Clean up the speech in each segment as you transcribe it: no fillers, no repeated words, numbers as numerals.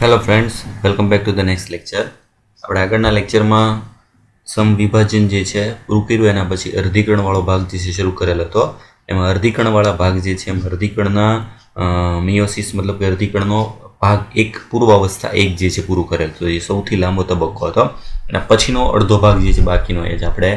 Hello friends, welcome back to the next lecture. આપણે આગળના લેક્ચરમાં સમ વિભાજન જે છે પૂરું કર્યું, એના પછી અર્ધીકરણવાળો ભાગ જે છે શરૂ કરેલો હતો. એમાં અર્ધીકરણવાળા ભાગ જે છે એમ અર્ધીકરણના મિયોસિસ મતલબ કે અર્ધીકરણનો ભાગ એક પૂર્વાવસ્થા એક જે છે પૂરું કરેલ તો એ સૌથી લાંબો તબક્કો હતો. અને પછીનો અડધો ભાગ જે છે બાકીનો એ જ આપણે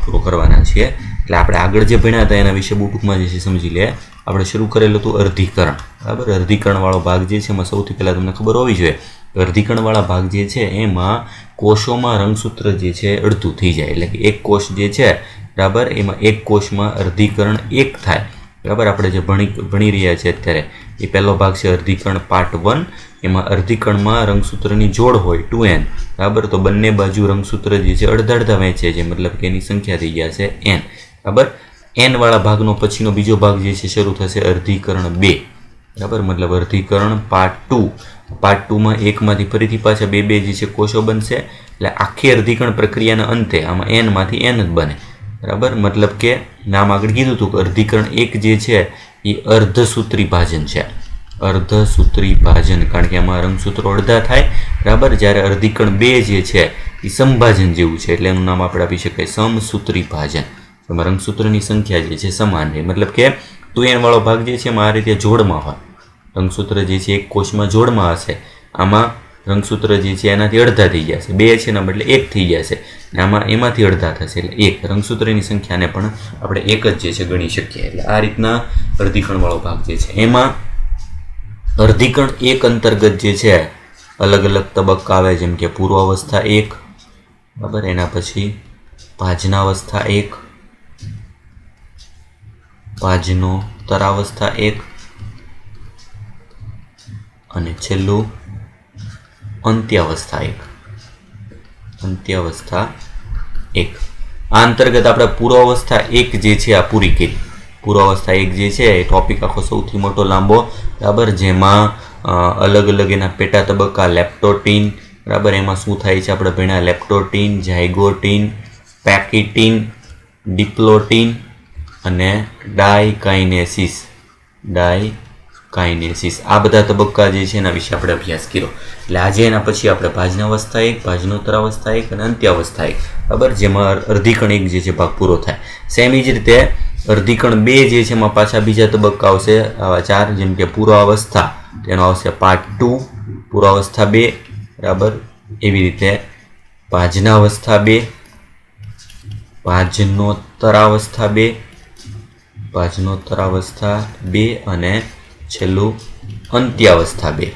પૂરો કરવાના છીએ. એટલે આપણે આગળ જે ભણ્યા હતા એના વિશે બહુ ટૂંકમાં જે છે સમજી લે. આપણે શરૂ કરેલું હતું અર્ધીકરણ, બરાબર. અર્ધીકરણવાળો ભાગ જે છે એમાં સૌથી પહેલાં તમને ખબર હોવી જોઈએ અર્ધીકરણવાળા ભાગ જે છે એમાં કોષોમાં રંગસૂત્ર જે છે અડધું થઈ જાય. એટલે કે એક કોષ જે છે, બરાબર, એમાં એક કોષમાં અર્ધીકરણ એક થાય, બરાબર. આપણે જે ભણી રહ્યા છીએ અત્યારે એ પહેલો ભાગ છે અર્ધીકરણ પાર્ટ 1. એમાં અર્ધીકરણમાં રંગસૂત્રની જોડ હોય 2n, બરાબર. તો બંને બાજુ રંગસૂત્ર જે છે અડધા અડધા વહેંચે છે, મતલબ કે એની સંખ્યા થઈ ગયા છે n, બરાબર. n વાળા ભાગનો પછીનો બીજો ભાગ જે છે શરૂ થશે અર્ધીકરણ 2, બરાબર. મતલબ અર્ધીકરણ પાર્ટ 2. પાર્ટ 2માં એકમાંથી ફરીથી પાછા બે જે છે કોષો બનશે. એટલે આખી અર્ધીકરણ પ્રક્રિયાના અંતે આમાં n માંથી n જ બને, બરાબર. મતલબ કે નામ આગળ કીધું હતું કે અર્ધીકરણ 1 જે છે એ અર્ધસૂત્રી ભાજન છે. અર્ધસૂત્રી ભાજન, કારણ કે આમાં રંગસૂત્રો અડધા થાય, બરાબર. જ્યારે અર્ધીકરણ 2 જે છે એ સંભાજન જેવું છે, એટલે એનું નામ આપણે આપી શકાય સમસૂત્રી ભાજન. એમાં રંગસૂત્રની સંખ્યા જે છે સમાન રહે, મતલબ કે 2n વાળો ભાગ જે છે એમાં આ રીતે જોડમાં હોય. રંગસૂત્ર જે છે એક કોષમાં જોડમાં હશે, આમાં રંગસૂત્ર જે છે એનાથી અડધા થઈ જશે, 2 છે એના બદલે 1 થઈ જશે, અને આમાં એમાંથી અડધા થશે એટલે 1. રંગસૂત્રની સંખ્યાને પણ આપણે 1 જ જે છે ગણી શકીએ. એટલે આ રીતના અર્ધીકરણવાળો ભાગ જે છે એમાં અર્ધીકરણ 1 અંતર્ગત જે છે અલગ અલગ તબક્કા આવે, જેમ કે પૂર્વાવસ્થા 1, બરાબર. એના પછી ભાજનાવસ્થા 1, ભાજનોત્તરાવસ્થા 1 અને છેલ્લું અંત્યાવસ્થા 1. અંત્યાવસ્થા 1 આ અંતર્ગત આપણે પૂર્વાવસ્થા 1 જે છે આ પૂરી કરી. પૂર્વાવસ્થા 1 જે છે એ ટોપિક આખો સૌથી મોટો લાંબો, બરાબર. જેમાં અલગ અલગ એના પેટા તબક્કા લેપ્ટોટીન, બરાબર. એમાં શું થાય છે આપણે ભણ્યા લેપ્ટોટીન, ઝાયગોટીન, પેકિટીન, ડિપ્લોટીન અને ડાયકાઇનેસિસ. આ બધા તબક્કા જે છે એના વિશે આપણે અભ્યાસ કર્યો. એટલે આજે એના પછી આપણે ભાજનાવસ્થા 1, ભાજનોત્તરાવસ્થા 1 અને અંત્યાવસ્થા 1, બરાબર. જેમાં અર્ધીકરણ 1 જે છે ભાગ પૂરો થાય. સેમ એ જ રીતે અર્ધીકરણ 2 જે છે એમાં પાછા બીજા તબક્કા આવશે આવા 4, જેમ કે પૂર્વાવસ્થા તેનો આવશે પાર્ટ 2, પૂર્વાવસ્થા 2, બરાબર. એવી રીતે ભાજનાવસ્થા 2, ભાજનોત્તરાવસ્થા 2, ભાજનોત્તરાવસ્થા 2 અને છેલ્લું અંત્યાવસ્થા 2.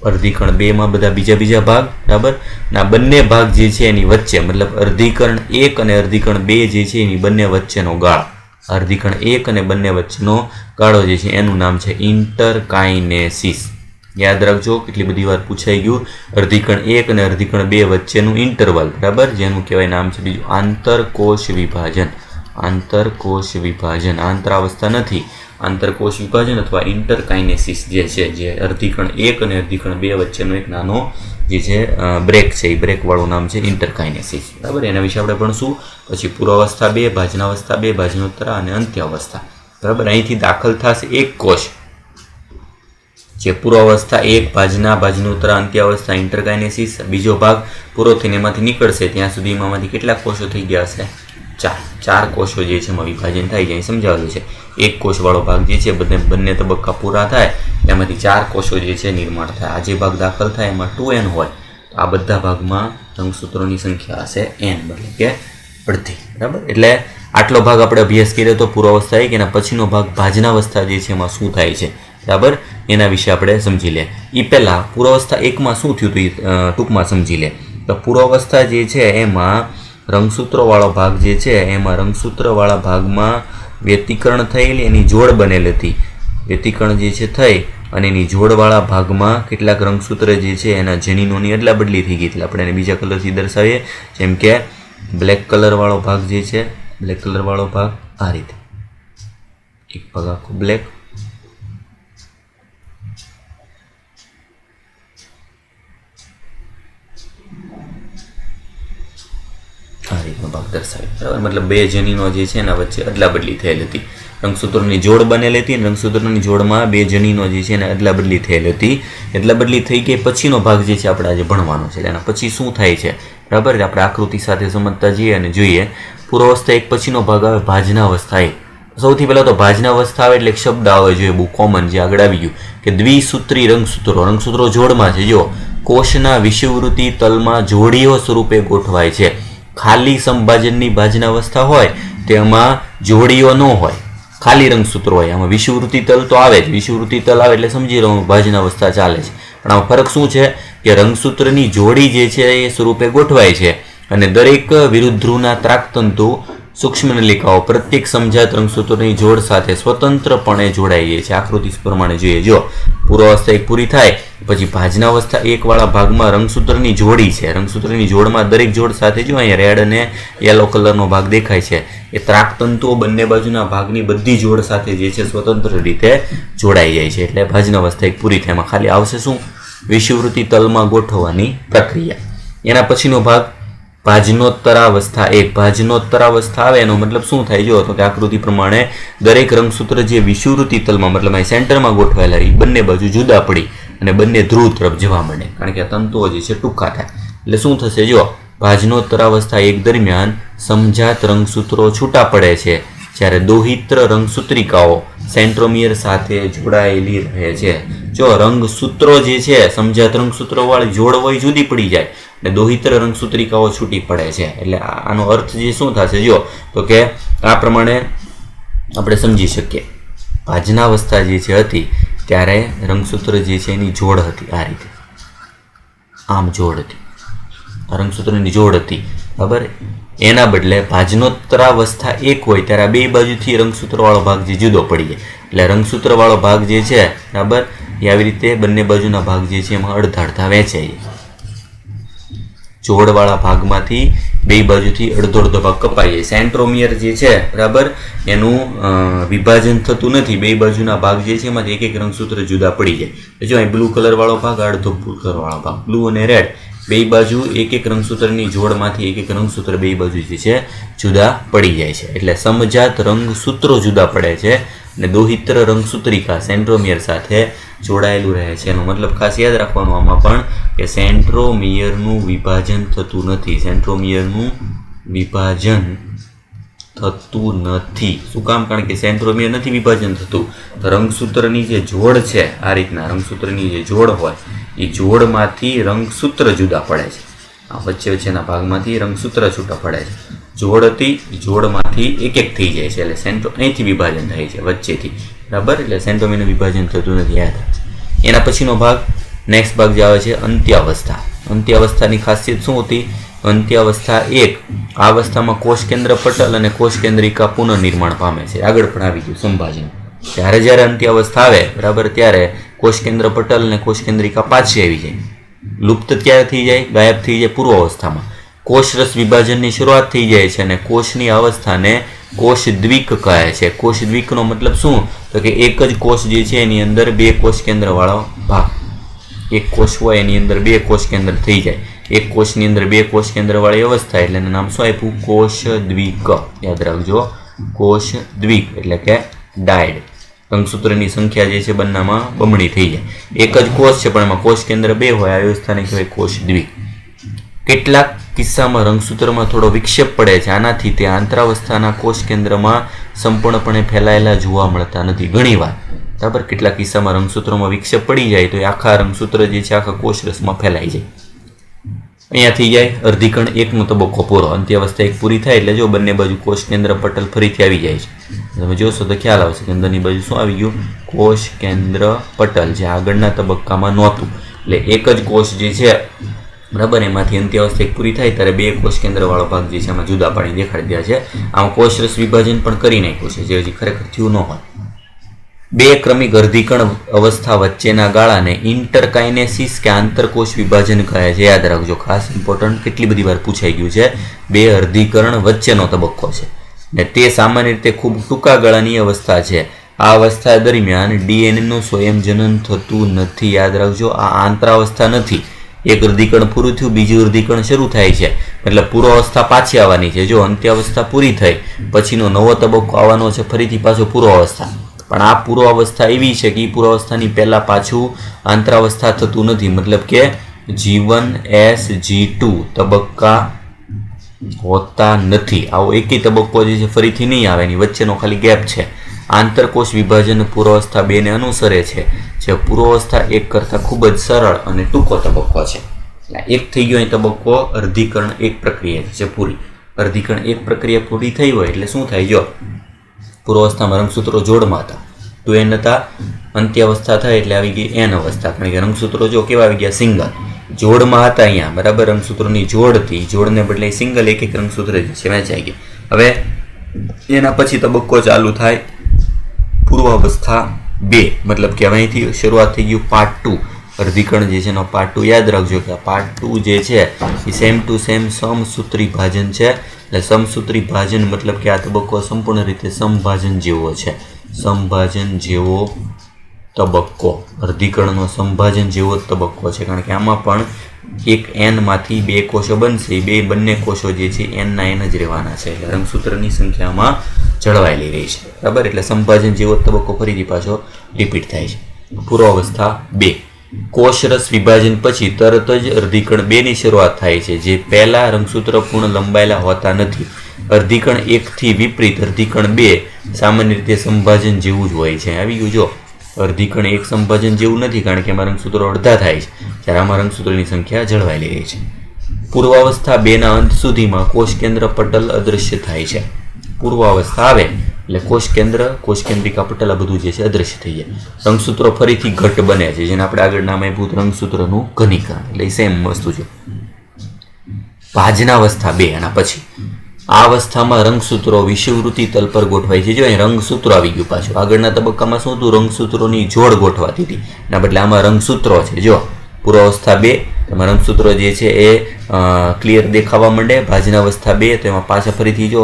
અર્ધીકરણ 2માં બધા બીજા ભાગ, બરાબર. ના બંને ભાગ જે છે એની વચ્ચે, મતલબ અર્ધીકરણ 1 અને અર્ધીકરણ 2 જે છે એની બંને વચ્ચેનો ગાળો, અર્ધીકરણ 1 અને બંને વચ્ચેનો ગાળો જે છે એનું નામ છે ઇન્ટરકાઇનેસિસ. યાદ રાખજો, કેટલી બધી વાર પૂછાઈ ગયું. અર્ધીકરણ 1 અને અર્ધીકરણ 2 વચ્ચેનું ઇન્ટરવલ, બરાબર, જેનું કહેવાય નામ છે બીજું આંતરકોષ વિભાજન. આંતરકોષ વિભાજન, આંતરાવસ્થા નથી, આંતરકોષ વિભાજન અથવા ઇન્ટરકાઇનેસિસ જે છે, જે અર્ધીકરણ 1 અને અર્ધીકરણ 2 વચ્ચેનો એક નાનો જે છે બ્રેક છે, એ બ્રેકવાળું નામ છે ઇન્ટરકાઇનેસિસ, બરાબર. એના વિશે આપણે ભણશું. પછી પૂર્વાવસ્થા 2, ભાજનાવસ્થા 2, ભાજનોત્તરા અને અંત્યાવસ્થા, બરાબર. અહીંથી દાખલ થશે એક કોષ જે પૂર્વાવસ્થા 1, ભાજનોત્તરા, અંત્યાવસ્થા, ઇન્ટરકાઇનેસિસ. બીજો ભાગ પૂરો થઈને એમાંથી નીકળશે ત્યાં સુધીમાં એમાંથી કેટલા કોષો થઈ ગયા હશે? 4 કોષો જે છે એમાં વિભાજન થાય જાય, સમજાવેલું છે. એક કોષવાળો ભાગ જે છે બંને તબક્કા પૂરા થાય એમાંથી 4 કોષો જે છે નિર્માણ થાય. આ જે ભાગ દાખલ થાય એમાં 2n હોય, તો આ બધા ભાગમાં રંગસૂત્રોની સંખ્યા હશે n, એટલે કે અડધી, બરાબર. એટલે આટલો ભાગ આપણે અભ્યાસ કર્યો તો પૂર્વાવસ્થા 1. એના પછીનો ભાગ ભાજનાવસ્થા જે છે એમાં શું થાય છે, બરાબર, એના વિશે આપણે સમજી લે. એ પહેલાં પૂર્વાવસ્થા 1માં શું થયું હતું એ ટૂંકમાં સમજી લે. તો પૂર્વાવસ્થા જે છે એમાં રંગસૂત્રોવાળો ભાગ જે છે એમાં રંગસૂત્રવાળા ભાગમાં વ્યતિકરણ થયેલી એની જોડ બનેલ હતી. વ્યતિકરણ જે છે થઈ અને એની જોડવાળા ભાગમાં કેટલાક રંગસૂત્ર જે છે એના જનીનોની અદલા બદલી થઈ ગઈ. એટલે આપણે એને બીજા કલરથી દર્શાવીએ, જેમ કે બ્લેક કલરવાળો ભાગ જે છે, બ્લેક કલરવાળો ભાગ આ રીતે, એક ભાગ આખો બ્લેક, આ રીતનો ભાગ દર્શાવે, બરાબર. મતલબ બે જનીનો જે છે એના વચ્ચે અદલા બદલી થયેલ હતી. રંગસૂત્રોની જોડ બનેલી હતી અને રંગસૂત્રોની જોડમાં બે જનીનો જે છે એને અદલા બદલી થયેલી હતી. અદલા બદલી થઈ ગઈ પછીનો ભાગ જે છે આપણે આજે ભણવાનો છે. એના પછી શું થાય છે બરાબર, આપણે આકૃતિ સાથે સમજતા જઈએ અને જોઈએ. પૂર્વાવસ્થા એક પછીનો ભાગ આવે ભાજનાવસ્થા એક. સૌથી પહેલાં તો ભાજનાવસ્થા આવે એટલે એક શબ્દ આવે જોઈએ બહુ કોમન જે આગળ આવી ગયું કે દ્વિસૂત્રી રંગસૂત્રો. રંગસૂત્રો જોડમાં છે. જો કોષના વિષુવવૃત્તિ તલમાં જોડીઓ સ્વરૂપે ગોઠવાય છે. ખાલી સમભાજનની ભાજનાવસ્થા હોય તેમાં જોડીઓ ન હોય, ખાલી રંગસૂત્રો હોય. આમાં વિષુવવૃત્તિ તલ તો આવે જ, વિષુવવૃત્તિ તલ આવે એટલે સમજી લો ભાજનાવસ્થા ચાલે છે. પણ આમાં ફરક શું છે કે રંગસૂત્રની જોડી જે છે એ સ્વરૂપે ગોઠવાય છે અને દરેક વિરુદ્ધ ધ્રુવના ત્રાકતંતુ સૂક્ષ્મ નલિકાઓ પ્રત્યેક સમજાત રંગસૂત્રોની જોડ સાથે સ્વતંત્રપણે જોડાઈ જાય છે. આકૃતિ પ્રમાણે જોઈએ. જો પૂર્વાવસ્થા એક પૂરી થાય પછી ભાજનાવસ્થા એક વાળા ભાગમાં રંગસૂત્રની જોડી છે. રંગસૂત્રની જોડમાં દરેક જોડ સાથે જો અહીંયા રેડ અને યલો કલરનો ભાગ દેખાય છે એ ત્રાકતંતુઓ બંને બાજુના ભાગની બધી જોડ સાથે જે છે સ્વતંત્ર રીતે જોડાઈ જાય છે. એટલે ભાજનાવસ્થા એક પૂરી થાય. એમાં ખાલી આવશે શું? વિષુવવૃત્તિ તલમાં ગોઠવવાની પ્રક્રિયા. એના પછીનો ભાગ ભાજનોત્તરાવસ્થા એક. ભાજનોત્તરાવસ્થા આવે એનો મતલબ શું થાય? જો તો કે આકૃતિ પ્રમાણે દરેક રંગસૂત્ર જે વિષુવવૃત્તિ તલમાં મતલબ અહીં સેન્ટરમાં ગોઠવાયેલા એ બંને બાજુ જુદા પડી અને બંને ધ્રુવ તરફ જવા માંડે કારણ કે આ તંતુઓ જે છે ટૂંકા થાય. એટલે શું થશે? જો ભાજનોત્તરાવસ્થા એક દરમિયાન સમજાત રંગસૂત્રો છૂટા પડે છે જ્યારે દોહિત્ર રંગસૂત્રિકાઓ સેન્ટ્રોમિયર સાથે જોડાયેલી રહે છે. જો રંગસૂત્રો જે છે સમજાત રંગસૂત્રો વાળી જોડ હોય જુદી પડી જાય અને દોહિત્ર રંગસૂત્રિકાઓ છૂટી પડે છે. એટલે આનો અર્થ જે શું થશે? જો તો કે આ પ્રમાણે આપણે સમજી શકીએ. ભાજનાવસ્થા જે છે હતી ત્યારે રંગસૂત્ર જે છે એની જોડ હતી આ રીતે, આમ જોડ હતી, આ રંગસૂત્રની જોડ હતી બરાબર. એના બદલે ભાજનોત્તરાવસ્થા એક હોય ત્યારે આ બે બાજુથી રંગસૂત્રવાળો ભાગ જે જુદો પડી જાય. એટલે રંગસૂત્રવાળો ભાગ જે છે બરાબર એ આવી રીતે બંને બાજુના ભાગ જે છે એમાં અડધા અડધા વહેંચાય. જોડવાળા ભાગમાંથી બે બાજુથી અડધો અડધો ભાગ કપાઈ જાય. સેન્ટ્રોમિયર જે છે બરાબર એનું વિભાજન થતું નથી. બે બાજુના ભાગ જે છે એમાંથી એક એક રંગસૂત્ર જુદા પડી જાય. જો અહીં બ્લુ કલરવાળો ભાગ, અડધો બ્લુ કલરવાળો ભાગ, બ્લુ અને રેડ બે બાજુ એક એક રંગસૂત્રની જોડમાંથી એક એક રંગસૂત્ર બે બાજુ જે છે જુદા પડી જાય છે. એટલે સમજાત રંગસૂત્રો જુદા પડે છે અને દોહિત્ર રંગસૂત્રિકા સેન્ટ્રોમિયર સાથે જોડાયેલું રહે છે. એનો મતલબ ખાસ યાદ રાખવાનું આમાં પણ કે સેન્ટ્રોમિયરનું વિભાજન થતું નથી. સેન્ટ્રોમિયરનું વિભાજન થતું નથી. શું કામ? કારણ કે સેન્ટ્રોમિયર નથી વિભાજન થતું. તો રંગસૂત્રની જે જોડ છે આ રીતના રંગસૂત્રની જે જોડ હોય એ જોડમાંથી રંગસૂત્ર જુદા પડે છે. આ વચ્ચે વચ્ચેના ભાગમાંથી રંગસૂત્ર છૂટા પડે છે. જોડ હતી જોડમાંથી એક એક થઈ જાય છે. એટલે સેન્ટ્રો અહીંથી વિભાજન થાય છે વચ્ચેથી બરાબર. એટલે સેન્ટ્રોમિયરનું વિભાજન થતું નથી યાદ. એના પછીનો ભાગ નેક્સ્ટ ભાગ જે આવે છે અંત્યાવસ્થા. અંત્યાવસ્થાની ખાસિયત શું હતી? અંત્યાવસ્થા એક આ અવસ્થામાં કોષ કેન્દ્ર પટલ અને કોષ કેન્દ્રિકા પુનઃનિર્માણ પામે છે. આગળ પણ આવી ગયું સંભાજન. જ્યારે જ્યારે અંત્યાવસ્થા આવે બરાબર ત્યારે કોષ કેન્દ્ર પટલ અને કોષ કેન્દ્રિકા પાછી આવી જાય. લુપ્ત ત્યારે થઈ જાય, ગાયબ થઈ જાય પૂર્વ અવસ્થામાં. કોષરસ વિભાજનની શરૂઆત થઈ જાય છે અને કોષની અવસ્થાને કોષ દ્વિક કહે છે. કોષ દ્વિકનો મતલબ શું? તો કે એક જ કોષ જે છે એની અંદર બે કોષ કેન્દ્રવાળો ભાગ, એક કોષ હોય એની અંદર બે કોષ કેન્દ્ર થઈ જાય. એક કોષની અંદર બે કોષ કેન્દ્રવાળી અવસ્થા એટલે એનું નામ શું આપ્યું? કોષ દ્વિક. યાદ રાખજો, કોષ દ્વિક એટલે કે ડાયડ. રંગસૂત્રની સંખ્યા જે છે બંનેમાં બમણી થઈ જાય. એક જ કોષ છે પણ એમાં કોષ કેન્દ્ર બે હોય આ અવસ્થાને કહેવાય કોષ દ્વિક. કેટલાક કિસ્સામાં રંગસૂત્રમાં થોડો વિક્ષેપ પડે છે. આનાથી તે આંતરાવસ્થાના કોષ કેન્દ્રમાં સંપૂર્ણપણે ફેલાયેલા જોવા મળતા નથી. ઘણીવાર બરાબર કેટલાક કિસ્સામાં રંગસૂત્રોમાં વિક્ષેપ પડી જાય તો એ આખા રંગસૂત્ર જે છે આખા કોષરસમાં ફેલાઈ જાય. અહીંયા થઈ જાય અર્ધીકણ એકનો તબક્કો પૂરો. અંત્યાવસ્થા એક પૂરી થાય એટલે જો બંને બાજુ કોષ કેન્દ્ર પટલ ફરીથી આવી જાય છે. તમે જોશો તો ખ્યાલ આવશે કે અંદરની બાજુ શું આવી ગયું? કોષ કેન્દ્ર પટલ, જે આગળના તબક્કામાં નહોતું. એટલે એક જ કોષ જે છે બરાબર એમાંથી અંત્યાવસ્થા એક પૂરી થાય ત્યારે બે કોષ કેન્દ્રવાળો ભાગ જે છે એમાં જુદા પાડી દેખાડી દે છે. આમાં કોષરસ વિભાજન પણ કરી નાખ્યું છે જે હજી ખરેખર થયું ન હોય. બે ક્રમિક અર્ધીકરણ અવસ્થા વચ્ચેના ગાળાને ઇન્ટરકાઇનેસિસ કે આંતરકોષ વિભાજન કહે છે. યાદ રાખજો, ખાસ ઇમ્પોર્ટન્ટ, કેટલી બધી વાર પૂછાઈ ગયું છે. બે અર્ધીકરણ વચ્ચેનો તબક્કો છે ને તે સામાન્ય રીતે ખૂબ ટૂંકા ગાળાની અવસ્થા છે. આ અવસ્થા દરમિયાન ડીએનએનું સ્વયંજનન થતું નથી. યાદ રાખજો, આ આંતરાવસ્થા નથી. એક અર્ધીકરણ પૂરું થયું બીજું અર્ધીકરણ શરૂ થાય છે એટલે પૂર્વાવસ્થા પાછી આવવાની છે. જો અંત્યાવસ્થા પૂરી થઈ પછીનો નવો તબક્કો આવવાનો છે ફરીથી પાછો પૂર્વાવસ્થા. પણ આ પૂર્વાવસ્થા એવી છે કે એ પૂર્વાવસ્થાની પહેલાં પાછું આંતરાવસ્થા થતું નથી. મતલબ કે G1 S G2 તબક્કા હોતા નથી. આવો એકેય તબક્કો જે છે ફરીથી નહીં આવે, એની વચ્ચેનો ખાલી ગેપ છે. આંતરકોષ વિભાજન પૂર્વાવસ્થા 2 ને અનુસરે છે, જે પૂર્વાવસ્થા 1 કરતાં ખૂબ જ સરળ અને ટૂંકો તબક્કો છે. એક થઈ ગયો એ તબક્કો અર્ધીકરણ 1 પ્રક્રિયા છે પૂરી. અર્ધીકરણ 1 પ્રક્રિયા પૂરી થઈ હોય એટલે શું થાય? જો પૂર્વાવસ્થામાં રંગસૂત્રો જોડમાં હતા, 2n હતા, અંત્યાવસ્થા થાય એટલે આવી ગઈ n અવસ્થા. કારણ કે રંગસૂત્રો જો કેવા આવી ગયા? સિંગલ. જોડમાં હતા અહીંયા, બરાબર, રંગસૂત્રોની જોડથી, જોડને બદલે સિંગલ એક એક રંગસૂત્ર જે છે વહેંચાઈ ગયા. હવે એના પછી તબક્કો ચાલુ થાય પૂર્વાવસ્થા 2. મતલબ કે અહીંથી શરૂઆત થઈ ગયું પાર્ટ 2. અર્ધીકરણ જે છે એનો પાર્ટ 2 યાદ રાખજો કે આ પાર્ટ 2 જે છે એ સેમ ટુ સેમ સમસૂત્રી ભાજન છે. એટલે સમસૂત્રી ભાજન મતલબ કે આ તબક્કો સંપૂર્ણ રીતે સમભાજન જેવો છે. સમભાજન જેવો તબક્કો, અર્ધીકરણનો સંભાજન જેવો જ તબક્કો છે. કારણ કે આમાં પણ એક n માંથી 2 કોષો બનશે. એ બંને કોષો જે છે n ના n જ રહેવાના છે. એટલે રંગસૂત્રની સંખ્યામાં જળવાયેલી રહી છે, બરાબર. એટલે સંભાજન જેવો તબક્કો ફરીથી પાછો રિપીટ થાય છે. પૂર્વાવસ્થા 2. કોષરસ વિભાજન પછી તરત જ અર્ધીકરણ 2 ની શરૂઆત થાય છે, જે પહેલા રંગસૂત્ર પૂર્ણ લંબાયેલા હોતા નથી. અર્ધીકરણ 1 થી વિપરીત અર્ધીકરણ 2 સામાન્ય રીતે સંભાજન જેવું જ હોય છે. આવી ગયું. જો અર્ધીકરણ 1 સંભાજન જેવું નથી, કારણ કે આમાં રંગસૂત્રો અડધા થાય છે, જ્યારે આમાં રંગસૂત્રોની સંખ્યા જળવાયેલી રહી છે. પૂર્વાવસ્થા 2 ના અંત સુધીમાં કોષ કેન્દ્ર પટલ અદૃશ્ય થાય છે. પૂર્વાવસ્થા આવે એટલે કોષ કેન્દ્રિકા પટલ આ બધું જે છે અદૃશ્ય થઈ જાય. રંગસૂત્રો ફરીથી ઘટ બને છે, જેને આપણે આગળ નામ આપ્યું રંગસૂત્રનું ઘનીકરણ. એટલે એ સેમ વસ્તુ છે. ભાજનાવસ્થા 2. આના પછી આ અવસ્થામાં રંગસૂત્રો વિષુવવૃત્તિ તલ પર ગોઠવાય છે. જો અહીં રંગસૂત્રો આવી ગયું પાછું. આગળના તબક્કામાં શું હતું? રંગસૂત્રોની જોડ ગોઠવાતી હતી. એના બદલે આમાં રંગસૂત્રો છે. જો પૂર્વાવસ્થા 2 તેમાં રંગસૂત્રો જે છે એ ક્લિયર દેખાવા માંડે. ભાજનાવસ્થા 2 તો એમાં પાછા ફરીથી જો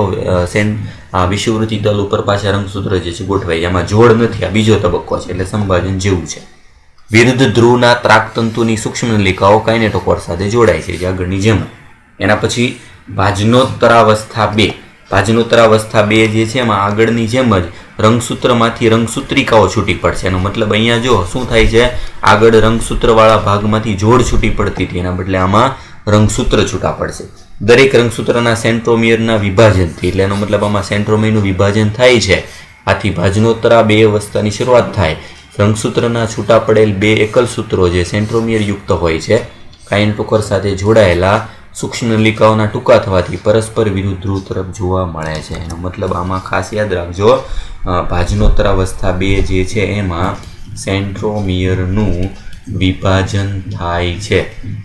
વિષુવવૃત્તિ તલ ઉપર પાછા રંગસૂત્રો જે છે ગોઠવાય. એમાં જોડ નથી. આ બીજો તબક્કો છે, એટલે સંભાજન જેવું છે. વિરુદ્ધ ધ્રુવના ત્રાકતંતુની સૂક્ષ્મ નલિકાઓ કાઇનેટોકોર સાથે જોડાય છે, જે આગળની જેમ. એના પછી ભાજનોત્તરાવસ્થા 2. ભાજનોત્તરાવસ્થા 2 જે છે એમાં આગળની જેમ જ રંગસૂત્રમાંથી રંગસૂત્રિકાઓ છૂટી પડશે. એનો મતલબ અહીંયા જો શું થાય છે? આગળ રંગસૂત્રવાળા ભાગમાંથી જોડ છૂટી પડતી હતી, એના બદલે આમાં રંગસૂત્ર છૂટા પડશે. દરેક રંગસૂત્રના સેન્ટ્રોમિયરના વિભાજનથી, એટલે એનો મતલબ આમાં સેન્ટ્રોમિયરનું વિભાજન થાય છે. આથી ભાજનોત્તરા 2 અવસ્થાની શરૂઆત થાય. રંગસૂત્રના છૂટા પડેલ 2 એકલ સૂત્રો જે સેન્ટ્રોમિયર યુક્ત હોય છે, કાઇનેટોકોર સાથે જોડાયેલા સૂક્ષ્મ નલિકાઓના ટૂંકા થવાથી પરસ્પર વિરુદ્ધ ધ્રુવ તરફ જોવા મળે છે. એનો મતલબ આમાં ખાસ યાદ રાખજો, ભાજનોત્તરાવસ્થા 2 જે છે એમાં સેન્ટ્રોમિયરનું વિભાજન થાય છે.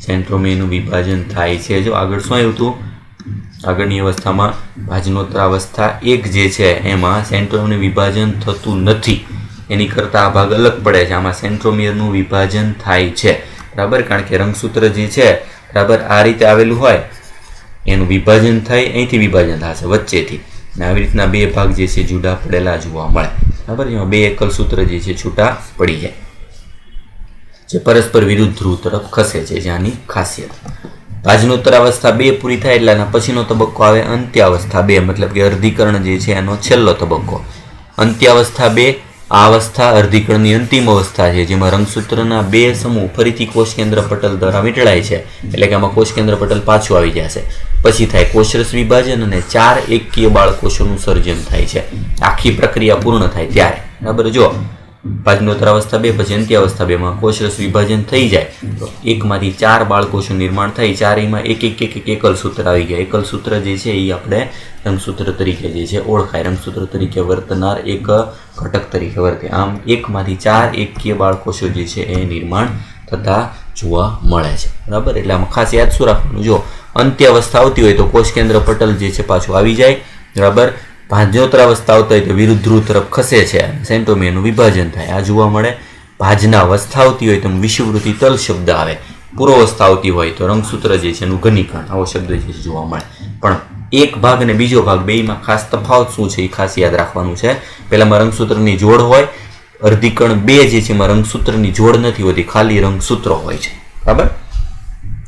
સેન્ટ્રોમિયરનું વિભાજન થાય છે. જો આગળ શું આવ્યું હતું? આગળની અવસ્થામાં ભાજનોત્તરાવસ્થા 1 જે છે એમાં સેન્ટ્રોમિયરનું વિભાજન થતું નથી. એની કરતાં આ ભાગ અલગ પડે છે. આમાં સેન્ટ્રોમિયરનું વિભાજન થાય છે, બરાબર. કારણ કે રંગસૂત્ર જે છે બરાબર આ રીતે આવેલું હોય, એનું વિભાજન થઈ અહીંથી વિભાજન થશે વચ્ચેથી, અને આવી રીતના 2 ભાગ જે છે જુદા પડેલા જોવા મળે, બરાબર. એમાં 2 એકલ સૂત્ર જે છે છૂટા પડી જાય, જે પરસ્પર વિરુદ્ધ ધ્રુવ તરફ ખસે છે, જેની ખાસિયત. ભાજનોત્તરાવસ્થા 2 પૂરી થાય એટલે એના પછીનો તબક્કો આવે અંત્યાવસ્થા 2. મતલબ કે અર્ધીકરણ જે છે એનો છેલ્લો તબક્કો. અંત્યાવસ્થા 2 આ અવસ્થા અર્ધીકરણની અંતિમ અવસ્થા છે, જેમાં રંગસૂત્રના 2 સમૂહ ફરીથી કોષ કેન્દ્ર પટલ દ્વારા વીંટળાય છે. એટલે કે આમાં કોષ કેન્દ્ર પટલ પાછું આવી જશે. પછી થાય કોષરસ વિભાજન અને 4 એકકીય બાળકોષોનું સર્જન થાય છે. આખી પ્રક્રિયા પૂર્ણ થાય ત્યારે, બરાબર. જો ભાજનોત્તરાવસ્થા 2 પછી અંત્યાવસ્થા 2 માં કોષરસ વિભાજન થઈ જાય તો એકમાંથી 4 બાળકોષનું નિર્માણ થાય. ચારેયમાં એક એકલ સૂત્ર આવી ગયા. એકલ સૂત્ર જે છે એ આપણે રંગસૂત્ર તરીકે જે છે ઓળખાય, રંગસૂત્ર તરીકે વર્તનાર એક ઘટક તરીકે વર્તે. આમ એકમાંથી 4 એકકીય બાળકોષો જે છે એ નિર્માણ થતા જોવા મળે છે, બરાબર. એટલે આમાં ખાસ યાદ શું રાખવાનું? જો અંત્યાવસ્થા આવતી હોય તો કોષ કેન્દ્ર પટલ જે છે પાછું આવી જાય, બરાબર. ભાજનોત્તરાવસ્થા આવતા હોય તો વિરુદ્ધ ધ્રુવ તરફ ખસે છે, સેન્ટ્રોમિયરનું વિભાજન થાય, આ જોવા મળે. ભાજનાવસ્થા આવતી હોય તો વિષુવવૃત્તિ તલ શબ્દ આવે. પૂર્વાવસ્થા આવતી હોય તો રંગસૂત્ર જે છે એનું ઘનીકરણ, આવો શબ્દ જે છે જોવા મળે. પણ એક ભાગ અને બીજો ભાગ બેયમાં ખાસ તફાવત શું છે એ ખાસ યાદ રાખવાનું છે. પહેલામાં રંગસૂત્રની જોડ હોય, અર્ધીકરણ 2 જે છે એમાં રંગસૂત્રની જોડ નથી હોતી, ખાલી રંગસૂત્રો હોય છે, બરાબર.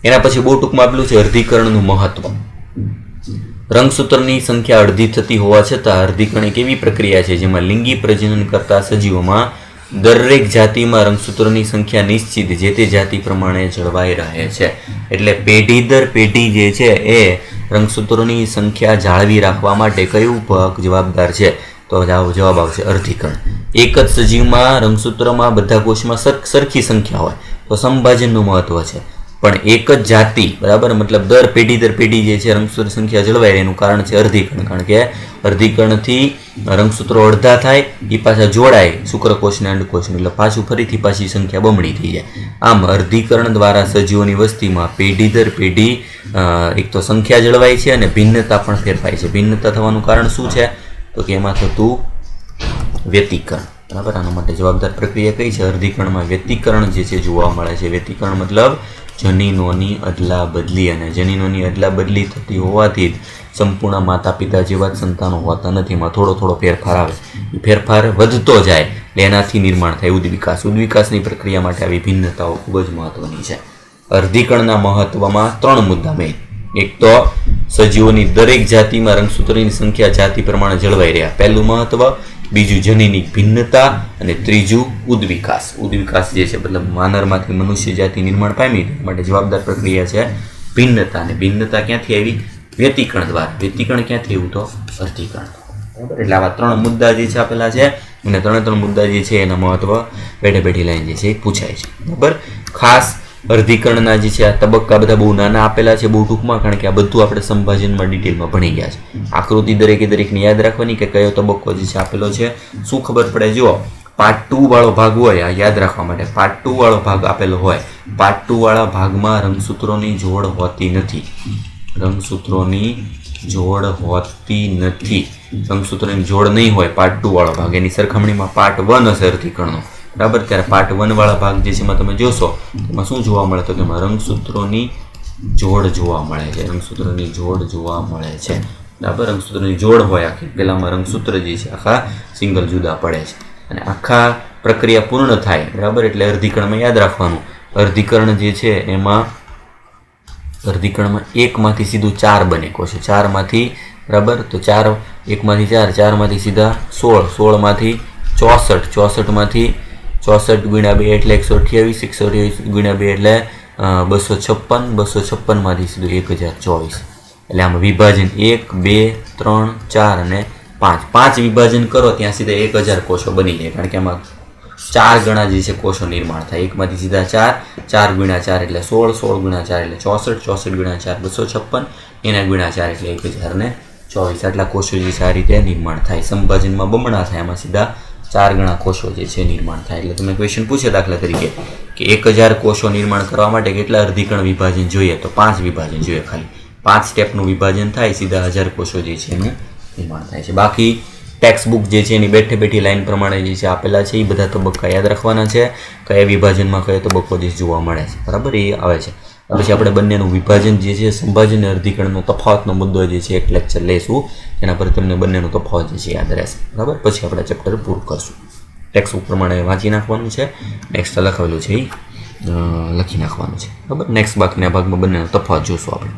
એના પછી બહુ ટૂંકમાં આપેલું છે અર્ધીકરણનું મહત્વ. રંગસૂત્રની સંખ્યા અડધી થતી હોવા છતાં અર્ધીકરણ એક એવી પ્રક્રિયા છે જેમાં લિંગી પ્રજનન કરતા સજીવોમાં દરેક જાતિમાં રંગસૂત્રોની સંખ્યા નિશ્ચિત જે તે જાતિ પ્રમાણે જળવાઈ રહે છે. એટલે પેઢી દર પેઢી જે છે એ રંગસૂત્રોની સંખ્યા જાળવી રાખવા માટે કયું ભાગ જવાબદાર છે? તો જવાબ આવશે અર્ધીકરણ. એક જ સજીવમાં રંગસૂત્રમાં બધા કોષમાં સરખી સંખ્યા હોય તો સમભાજનનું મહત્વ છે, પણ એક જ જાતિ બરાબર મતલબ દર પેઢી જે છે રંગસૂત્ર સંખ્યા જળવાય એનું કારણ છે અર્ધીકરણ. કારણ કે અર્ધીકરણથી રંગસૂત્રો અડધા થાય એ પાછા જોડાય શુક્રકોષને અંડકોષને એટલે પાછું ફરીથી પાછી સંખ્યા બમણી થઈ જાય. આમ અર્ધીકરણ દ્વારા સજીવોની વસ્તીમાં પેઢી દર પેઢી એક તો સંખ્યા જળવાય છે અને ભિન્નતા પણ ફેરવાય છે. ભિન્નતા થવાનું કારણ શું છે? તો કે એમાં થતું વ્યતિકરણ. બરાબર, આના માટે જવાબદાર પ્રક્રિયા કઈ છે? અર્ધીકરણમાં વ્યતિકરણ જે છે જોવા મળે છે. વ્યતિકરણ મતલબ જનીનોની અદલા બદલી, અને જનીનોની અદલા બદલી થતી હોવાથી જ સંપૂર્ણ માતા પિતા જેવા જ સંતાનો હોતા નથી. એમાં થોડો થોડો ફેરફાર આવે, એ ફેરફાર વધતો જાય એટલે એનાથી નિર્માણ થાય ઉદ્વિકાસ. ઉદ્વિકાસની પ્રક્રિયા માટે આવી ભિન્નતાઓ ખૂબ જ મહત્વની છે. અર્ધીકરણના મહત્વમાં 3 મુદ્દા મેં. એક તો સજીવોની દરેક જાતિમાં રંગસૂત્રોની સંખ્યા જાતિ પ્રમાણે જળવાઈ રહ્યા, પહેલું મહત્વ. બીજું જનીનિક ભિન્નતા, અને ત્રીજું ઉદ્વિકાસ. ઉદ્વિકાસ જે છે મતલબ વાનરમાંથી મનુષ્ય જાતિ નિર્માણ પામી માટે જવાબદાર પ્રક્રિયા છે ભિન્નતા. અને ભિન્નતા ક્યાંથી આવી? વ્યતિકરણ દ્વારા. વ્યતિકરણ ક્યાંથી આવ્યું? તો અર્ધીકરણ. બરાબર, એટલે આવા 3 મુદ્દા જે છે આપેલા છે, અને 3 મુદ્દા જે છે એના મહત્વ બેઠી લાઈન જે છે એ પૂછાય છે. બરાબર, ખાસ અર્ધીકરણના જે છે આ તબક્કા બધા બહુ નાના આપેલા છે, બહુ ટૂંકમાં, કારણ કે આ બધું આપણે સંભાજનમાં ડિટેલમાં ભણી ગયા છે. આકૃતિ દરેકને યાદ રાખવાની કે કયો તબક્કો જે છે આપેલો છે. શું ખબર પડે? જુઓ, પાર્ટ 2 વાળો ભાગ હોય, આ યાદ રાખવા માટે. પાર્ટ 2 વાળો ભાગ આપેલો હોય, પાર્ટ 2 વાળા ભાગમાં રંગસૂત્રોની જોડ હોતી નથી. રંગસૂત્રોની જોડ હોતી નથી. રંગસૂત્રોની જોડ નહીં હોય પાર્ટ 2 વાળો ભાગ. એની સરખામણીમાં પાર્ટ 1 હશે અર્ધીકરણનો. બરાબર, ત્યારે પાર્ટ 1 વાળા ભાગ જે છે એમાં તમે જોશો એમાં શું જોવા મળે? તો તેમાં રંગસૂત્રોની જોડ જોવા મળે છે. રંગસૂત્રોની જોડ જોવા મળે છે. બરાબર, રંગસૂત્રોની જોડ હોય આખી. પેલામાં રંગસૂત્ર જે છે આખા સિંગલ જુદા પડે છે, અને આખા પ્રક્રિયા પૂર્ણ થાય. બરાબર, એટલે અર્ધીકરણમાં યાદ રાખવાનું. અર્ધીકરણ જે છે એમાં અર્ધીકરણમાં 1 માંથી સીધું 4 બને કોષો. 4 માંથી બરાબર, તો 4 1 માંથી 4, 4 માંથી સીધા 16, 16 માંથી 64, 64 માંથી 64 ગુણ્યા 2 એટલે 128, 128 ગુણ્યા 2 એટલે 256, 256 માંથી સીધું 1024. એટલે આમાં વિભાજન 1, 2, 3, 4 અને 5. 5 વિભાજન કરો ત્યાં સીધા 1000 કોષો બની જાય, કારણ કે આમાં 4 ગણા જે છે કોષો નિર્માણ થાય. 1 માંથી સીધા 4, 4 ગુણ્યા 4 એટલે 16, 16 ગુણ્યા 4 એટલે 64, 64 ગુણ્યા 4 256, એના ગુણ્યા 4 એટલે 1024. આટલા કોષો જે છે આ રીતે નિર્માણ થાય. સંભાજનમાં બમણા થાય, એમાં સીધા 4 ગણા કોષો જે છે નિર્માણ થાય. એટલે તમે ક્વેશ્ચન પૂછે દાખલા તરીકે કે 1000 કોષો નિર્માણ કરવા માટે કેટલા અર્ધીકરણ વિભાજન જોઈએ? તો 5 વિભાજન જોઈએ. ખાલી 5 સ્ટેપનું વિભાજન થાય, સીધા 1000 કોષો જે છે એનું નિર્માણ થાય છે. બાકી ટેક્સ્ટ બુક જે છે એની બેઠી લાઈન પ્રમાણે જે છે આપેલા છે એ બધા તબક્કા યાદ રાખવાના છે. કયા વિભાજનમાં કયો તબક્કો જે જોવા મળે છે, બરાબર, એ આવે છે. પછી આપણે બંનેનું વિભાજન જે છે, સંભાજન અને અર્ધીકરણનો તફાવતનો મુદ્દો જે છે એક લેક્ચર લઈશું, એના પર તમને બંનેનો તફાવત જે છે યાદ રહેશે. બરાબર, પછી આપણે ચેપ્ટર પૂરું કરશું. ટેક્સ્ટ બુક પ્રમાણે વાંચી નાખવાનું છે, નેક્સ્ટ લખાવેલું છે એ લખી નાખવાનું છે. બરાબર, નેક્સ્ટ બાકીના ભાગમાં બંનેનો તફાવત જોશું આપણે.